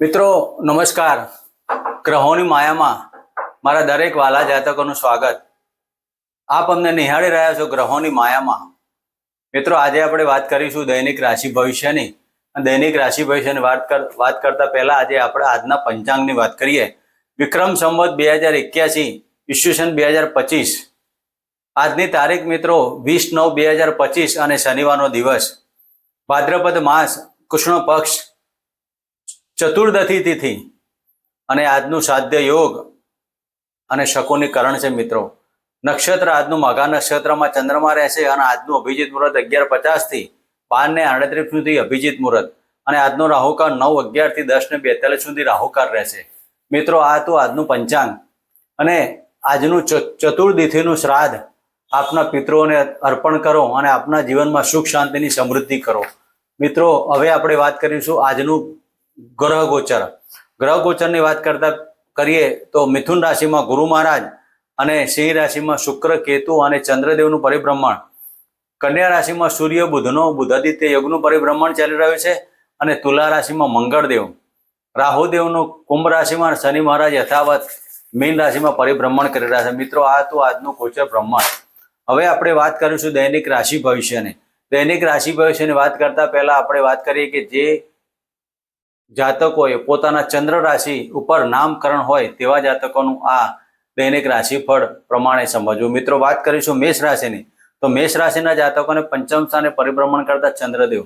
મિત્રો નમસ્કાર. ગ્રહોની માયામાં મારા દરેક વાલા જાતકોનું સ્વાગત. આપ અમને નિહાળી રહ્યા છો ગ્રહોની માયામાં. મિત્રો આજે આપણે વાત કરીશું દૈનિક રાશિ ભવિષ્યની. દૈનિક રાશિ ભવિષ્યની વાત કરતા પહેલા આજે આપણે આજના પંચાંગની વાત કરીએ. વિક્રમ સંવત 2081 ઈસવીસન 2025. આજની તારીખ મિત્રો 20/9/2025 અને શનિવારનો દિવસ. ભાદ્રપદ માસ કૃષ્ણ પક્ષ ચતુર્દશી તિથિ અને આજનું સાધ્ય યોગ અને શકોની કરણ છે. મિત્રો નક્ષત્ર આજનું મઘા નક્ષત્રમાં ચંદ્રમા રહેશે અને આજનું અભિજીત મુહૂર્ત 11:50 થી 12:38 સુધી અભિજીત મુહૂર્ત અને આજનો રાહુકાળ 9:11 થી 10:42 સુધી રાહુકાળ રહેશે. મિત્રો આ તો આજનું પંચાંગ અને આજનું ચતુર્દશીનું શ્રાદ્ધ આપના પિતૃઓને અર્પણ કરો અને આપના જીવનમાં સુખ શાંતિની સમૃદ્ધિ કરો. મિત્રો હવે આપણે વાત કરીશું આજનું ગ્રહ ગોચરની વાત કરીએ તો મિથુન રાશિમાં ગુરુ મહારાજ અને સિંહ રાશિમાં શુક્ર કેતુ અને ચંદ્રદેવનું પરિભ્રમણ. કન્યા રાશિમાં સૂર્ય બુધાદિત્ય યોગનું પરિભ્રમણ ચાલી રહ્યું છે અને તુલા રાશિમાં મંગળદેવ, રાહુદેવનું કુંભ રાશિમાં, શનિ મહારાજ યથાવત મીન રાશિમાં પરિભ્રમણ કરી રહ્યા છે. મિત્રો આ તો આજનું ગોચર બ્રહ્માંડ. હવે આપણે વાત કરીશું દૈનિક રાશિ ભવિષ્યની. દૈનિક રાશિ ભવિષ્યની વાત કરતા પહેલા આપણે વાત કરીએ કે જે જાતકોએ પોતાના ચંદ્ર રાશિ ઉપર નામકરણ હોય તેવા જાતકોનું આ દૈનિક રાશિફળ પ્રમાણે સમજવું. મિત્રો વાત કરીશું મેષ રાશિની. તો મેષ રાશિના જાતકોને પંચમ સ્થાને પરિભ્રમણ કરતા ચંદ્રદેવ.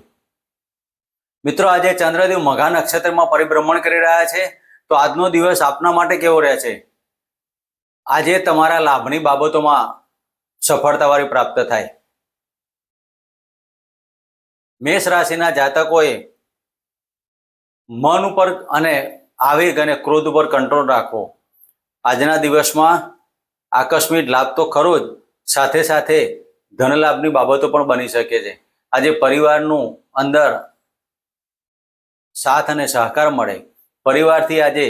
મિત્રો આજે ચંદ્રદેવ મઘા નક્ષત્રમાં પરિભ્રમણ કરી રહ્યા છે. તો આજનો દિવસ આપના માટે કેવો રહે છે? આજે તમારા લાભની બાબતોમાં સફળતાવાળી પ્રાપ્ત થાય. મેષ રાશિના જાતકોએ મન ઉપર અને આવેગ અને ક્રોધ ઉપર કંટ્રોલ રાખવો. આજના દિવસમાં આકસ્મિક લાભ તો ખરો જ, સાથે સાથે ધન લાભની બાબતો પણ બની શકે છે. આજે પરિવારનું અંદર સાથ અને સહકાર મળે. પરિવારથી આજે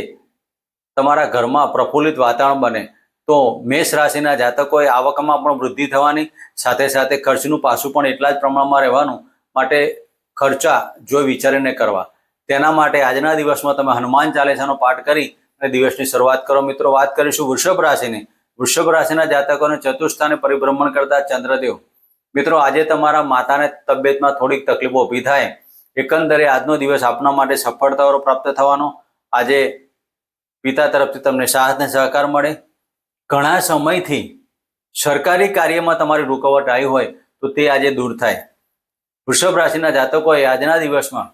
તમારા ઘરમાં પ્રફુલ્લિત વાતાવરણ બને. તો મેષ રાશિના જાતકોએ આવકમાં પણ વૃદ્ધિ થવાની, સાથે સાથે ખર્ચનું પાસું પણ એટલા જ પ્રમાણમાં રહેવાનું. માટે ખર્ચા જોઈ વિચારીને કરવા. તેના માટે આજના દિવસમાં તમે હનુમાન ચાલીસાનો પાઠ કરી અને દિવસની શરૂઆત કરો. મિત્રો વાત કરીશું વૃષભ રાશિની. વૃષભ રાશિના જાતકોને ચતુર્સ્થાને પરિભ્રમણ કરતા ચંદ્રદેવ. મિત્રો આજે તમારા માતાને તબિયતમાં થોડીક તકલીફો ઊભી થાય. એકંદરે આજનો દિવસ આપના માટે સફળતાઓ પ્રાપ્ત થવાનો. આજે પિતા તરફથી તમને સાથ અને સહકાર મળે. ઘણા સમયથી સરકારી કાર્યમાં તમારી રૂકાવટ આવી હોય તો તે આજે દૂર થાય. વૃષભ રાશિના જાતકોએ આજના દિવસમાં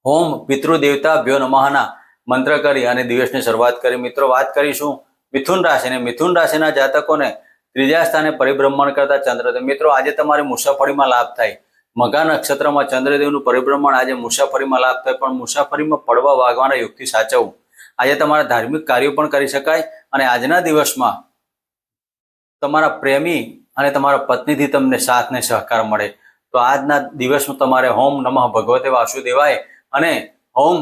ઓમ પિતૃદેવતા ભ્યો નમઃના મંત્ર કરી અને દિવસની શરૂઆત કરી. મિત્રો વાત કરીશું મિથુન રાશિને. મિથુન રાશિના જાતકોને ત્રીજા સ્થાને પરિભ્રમણ કરતા ચંદ્રદેવ. મિત્રો આજે તમારી મુસાફરીમાં લાભ થાય. મઘા નક્ષત્રમાં ચંદ્રદેવનું પરિભ્રમણ આજે મુસાફરીમાં લાભ થાય, પણ મુસાફરીમાં પડવા વાગવાના યુક્તિ સાચવવું. આજે તમારા ધાર્મિક કાર્યો પણ કરી શકાય અને આજના દિવસમાં તમારા પ્રેમી અને તમારા પત્નીથી તમને સાથ અને સહકાર મળે. તો આજના દિવસમાં તમારે ઓમ નમઃ ભગવતે વાસુદેવાય અને ઓમ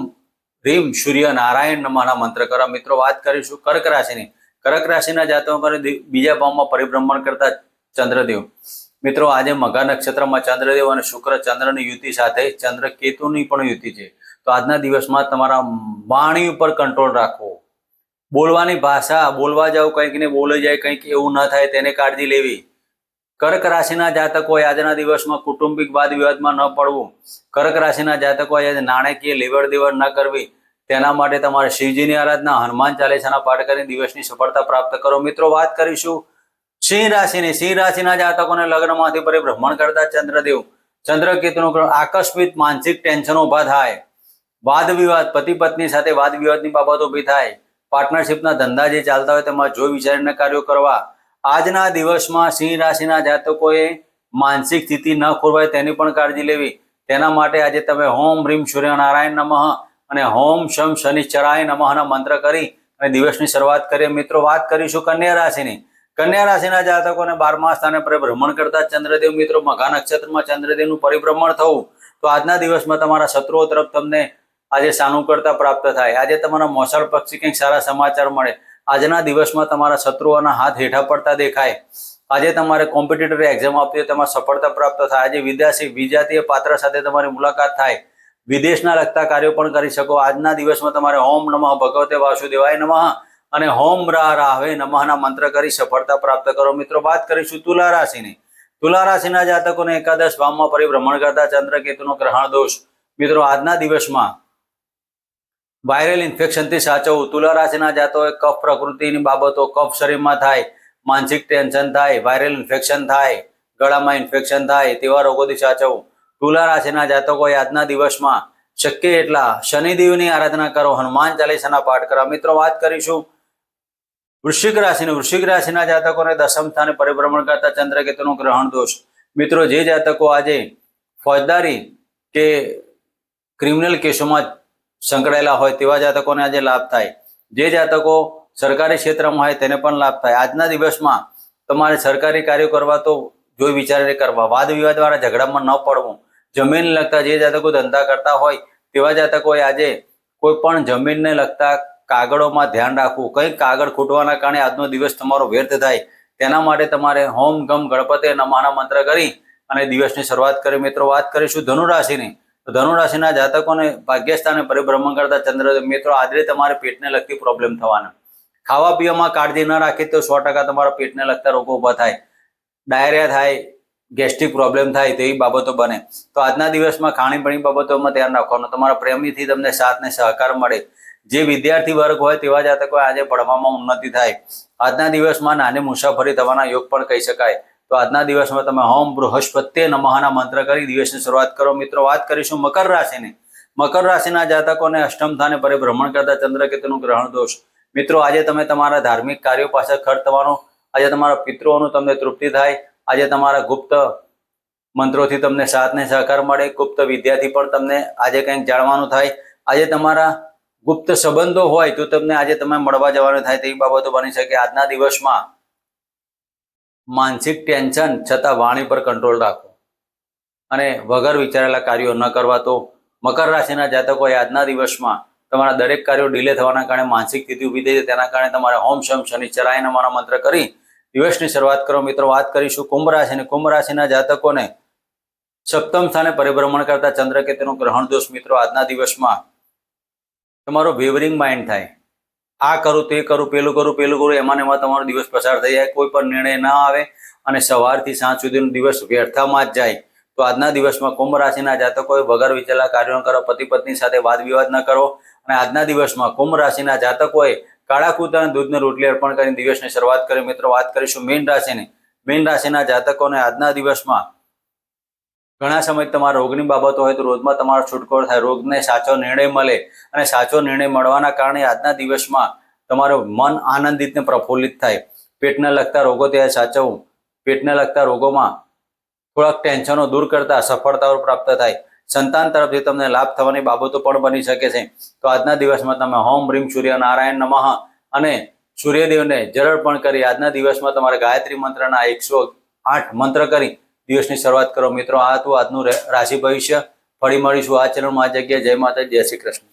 રીમ સૂર્ય નારાયણ નમઃના મંત્ર કરવા. મિત્રો વાત કરીશું કર્ક રાશિની. કર્ક રાશિના જાતકોને બીજા ભાવમાં પરિભ્રમણ કરતા ચંદ્રદેવ. મિત્રો આજે મઘા નક્ષત્રમાં ચંદ્રદેવ અને શુક્ર ચંદ્રની યુતિ સાથે ચંદ્ર કેતુની પણ યુતિ છે. તો આજના દિવસમાં તમારા વાણી ઉપર કંટ્રોલ રાખવો. બોલવાની ભાષા, બોલવા જાવ કંઈક ને બોલાઈ જાય કંઈક એવું ન થાય તેને કાળજી લેવી. કર્ક રાશિના જાતકોએ આજના દિવસમાં કૌટુંબિક વાદ વિવાદમાં ન પડવું. કર્ક રાશિના જાતકોએ આજે નાણાકીય લેવડ દેવડ ન કરવી. તેના માટે તમારે શિવજીની આરાધના, હનુમાન ચાલીસાના પાઠ કરીને દિવસની સફળતા પ્રાપ્ત કરો. મિત્રો વાત કરીશું સિંહ રાશિની. સિંહ રાશિના જાતકોને લગ્નમાંથી પરિભ્રમણ કરતા ચંદ્રદેવ. ચંદ્રકેતુનું આકસ્મિક માનસિક ટેન્શનો ઊભા થાય. વાદ વિવાદ, પતિ પત્ની સાથે વાદ વિવાદની બાબતો ઊભી થાય. પાર્ટનરશિપના ધંધા જે ચાલતા હોય તેમાં જોઈ વિચારીને કાર્યો કરવા. આજના દિવસમાં સિંહ રાશિના જાતકોએ માનસિક સ્થિતિ ન ખોરવાય તેની પણ કાળજી લેવી. તેના માટે આજે તમે ઓમ રીમ સૂર્ય નારાયણ નમઃ અને ઓમ શમ શનિશ્ચરાય નમઃના મંત્ર કરી અને દિવસની શરૂઆત કરીએ. મિત્રો વાત કરીશું કન્યા રાશિની. કન્યા રાશિના જાતકોને 12મા સ્થાને પરિભ્રમણ કરતા ચંદ્રદેવ. મિત્રો મઘા નક્ષત્રમાં ચંદ્રદેવનું પરિભ્રમણ થવું. તો આજના દિવસમાં તમારા શત્રુઓ તરફ તમને આજે સાનુકૂળતા પ્રાપ્ત થાય. આજે તમારા મોસાળ પક્ષી કંઈક સારા સમાચાર મળે. આજના દિવસમાં તમારા શત્રુઓના હાથ હેઠા પડતા દેખાય. આજે તમારે કોમ્પિટિટર એક્ઝામ આપવી હોય તેમાં સફળતા પ્રાપ્ત થાય. આજે વિદેશી વિજાતીય પાત્ર સાથે તમારી મુલાકાત થાય. વિદેશના લગતા કાર્યો પણ કરી શકો. આજના દિવસમાં તમારે ઓમ નમઃ ભગવતે વાસુદેવાય નમઃ અને હોમ રાહવે નમઃના મંત્ર કરી સફળતા પ્રાપ્ત કરો. મિત્રો વાત કરીશું તુલા રાશિની. તુલા રાશિના જાતકોને એકાદશ ભાવમાં પરિભ્રમણ કરતા ચંદ્રકેતુનો ગ્રહણ દોષ. મિત્રો આજના દિવસમાં વાયરલ ઇન્ફેક્શનથી સાચવવું. તુલા રાશિના જાતકોએ કફ પ્રકૃતિની બાબતો, કફ શરીરમાં થાય, માનસિક ટેન્શન થાય, વાયરલ ઇન્ફેક્શન થાય, ગળામાં ઇન્ફેક્શન થાય તેવા રોગોથી સાચવવું. તુલા રાશિના જાતકોએ આજના દિવસમાં શક્ય એટલા શનિદેવની આરાધના કરો, હનુમાન ચાલીસાના પાઠ કરવા. મિત્રો વાત કરીશું વૃશ્ચિક રાશિની. વૃશ્ચિક રાશિના જાતકોને દશમ સ્થાને પરિભ્રમણ કરતા ચંદ્રકેતુનો ગ્રહણ દોષ. મિત્રો જે જાતકો આજે ફોજદારી કે ક્રિમિનલ કેસોમાં સંકળાયેલા હોય તેવા જાતકોને આજે લાભ થાય. જે જાતકો સરકારી ક્ષેત્રમાં હોય તેને પણ લાભ થાય. આજના દિવસમાં તમારે સરકારી કાર્યો કરવા તો જોઈ વિચારીને કરવા. વાદ વિવાદ વાળા ઝઘડામાં ન પડવું. જમીન લગતા જે જાતકો ધંધા કરતા હોય તેવા જાતકોએ આજે કોઈ પણ જમીનને લગતા કાગળોમાં ધ્યાન રાખવું. કંઈક કાગળ ખૂટવાના કારણે આજનો દિવસ તમારો વ્યર્થ થાય તેના માટે તમારે હોમ ગમ ગણપતે નમઃના મંત્ર કરી અને દિવસની શરૂઆત કરી. મિત્રો વાત કરીશું ધનુ રાશિની. તો ધનુ રાશિના જાતકોને ભાગ્યસ્થાને પરિભ્રમણ કરતા ચંદ્ર. મિત્રો આજે તમારે પેટને લગતી પ્રોબ્લેમ થવાના. ખાવા પીવામાં કાળજી ન રાખી તો 100% તમારા પેટને લગતા રોગો ઉભા થાય, ડાયરિયા થાય, ગેસ્ટ્રિક પ્રોબ્લેમ થાય તેવી બાબતો બને. તો આજના દિવસમાં ખાણીપીણી બાબતોમાં ધ્યાન રાખવાનું. તમારા પ્રેમીથી તમને સાથ ને સહકાર મળે. જે વિદ્યાર્થી વર્ગ હોય તેવા જાતકો આજે ભણવામાં ઉન્નતિ થાય. આજના દિવસમાં નાની મુસાફરી થવાના યોગ પણ કહી શકાય. તો આજના દિવસમાં તમે હોમ બૃહસ્પત્યે નમઃના મંત્ર કરી દિવસની શરૂઆત કરો. મિત્રો વાત કરીશું મકર રાશિની. મકર રાશિના જાતકોને અષ્ટમ સ્થાને પરિભ્રમણ કરતા ચંદ્રકેતુનું ગ્રહણ દોષ. મિત્રો આજે તમે તમારા ધાર્મિક કાર્યો પાછળ ખર્ચ થવાનો. આજે તમારા પિતૃઓનું તમને તૃપ્તિ થાય. આજે તમારા ગુપ્ત મંત્રોથી તમને સાથ ને સહકાર મળે. ગુપ્ત વિદ્યાથી પણ તમને આજે કંઈક જાણવાનું થાય. આજે તમારા ગુપ્ત સંબંધો હોય તો તમને આજે તમે મળવા જવાનું થાય તેવી બાબતો બની શકે. આજના દિવસમાં માનસિક ટેન્શન છતાં વાણી પર કંટ્રોલ રાખો અને વગર વિચારેલા કાર્યો ન કરવા. તો મકર રાશિના જાતકોએ આજના દિવસમાં તમારા દરેક કાર્યો ડિલે થવાના કારણે માનસિક સ્થિતિ ઊભી થઈ છે. તેના કારણે તમારે હોમ શમ શનિશ્ચરાય નમઃના મંત્ર કરી દિવસની શરૂઆત કરો. મિત્રો વાત કરીશું કુંભ રાશિની. કુંભ રાશિના જાતકોને સપ્તમ સ્થાને પરિભ્રમણ કરતા ચંદ્રકેતુનો ગ્રહણ દોષ. મિત્રો આજના દિવસમાં તમારો વેવરિંગ માઇન્ડ થાય. આ કરું તે કરું, પેલું કરું એમાં તમારો દિવસ પસાર થઈ જાય. કોઈ પણ નિર્ણય ના આવે અને સવારથી સાંજ સુધીનો દિવસ વ્યર્થમાં જ જાય. તો આજના દિવસમાં કુંભ રાશિના જાતકોએ વગર વિચારેલા કાર્યો કરો. પતિ પત્ની સાથે વાદ વિવાદ ન કરો. અને આજના દિવસમાં કુંભ રાશિના જાતકોએ કાળા કૂતરા અને દૂધને રોટલી અર્પણ કરીને દિવસની શરૂઆત કરી. મિત્રો વાત કરીશું મીન રાશિની. મીન રાશિના જાતકોને આજના દિવસમાં ઘણા સમય તમારા રોગની બાબતો હોય તો રોજમાં તમારો છુટકારો થાય. રોગને સાચો નિર્ણય મળે અને સાચો નિર્ણય મળવાના કારણે આજના દિવસમાં તમારું મન આનંદિત ને પ્રફુલ્લિત થાય. પેટને લગતા રોગો ત્યાં સાચવવું. પેટને લગતા રોગોમાં થોડાક ટેન્શનો દૂર કરતા સફળતાઓ પ્રાપ્ત થાય. સંતાન તરફથી તમને લાભ થવાની બાબતો પણ બની શકે છે. તો આજના દિવસમાં તમે હોમ હ્રીમ સૂર્ય નારાયણ નમઃ અને સૂર્યદેવને જળ પણ કરી આજના દિવસમાં તમારે ગાયત્રી મંત્રના 108 મંત્ર કરી દિવસની શરૂઆત કરો. મિત્રો આ હતું આજનું રાશિ ભવિષ્ય. ફરી મળીશું આ ચેનલમાં આ જગ્યાએ. જય માતા, જય શ્રી કૃષ્ણ.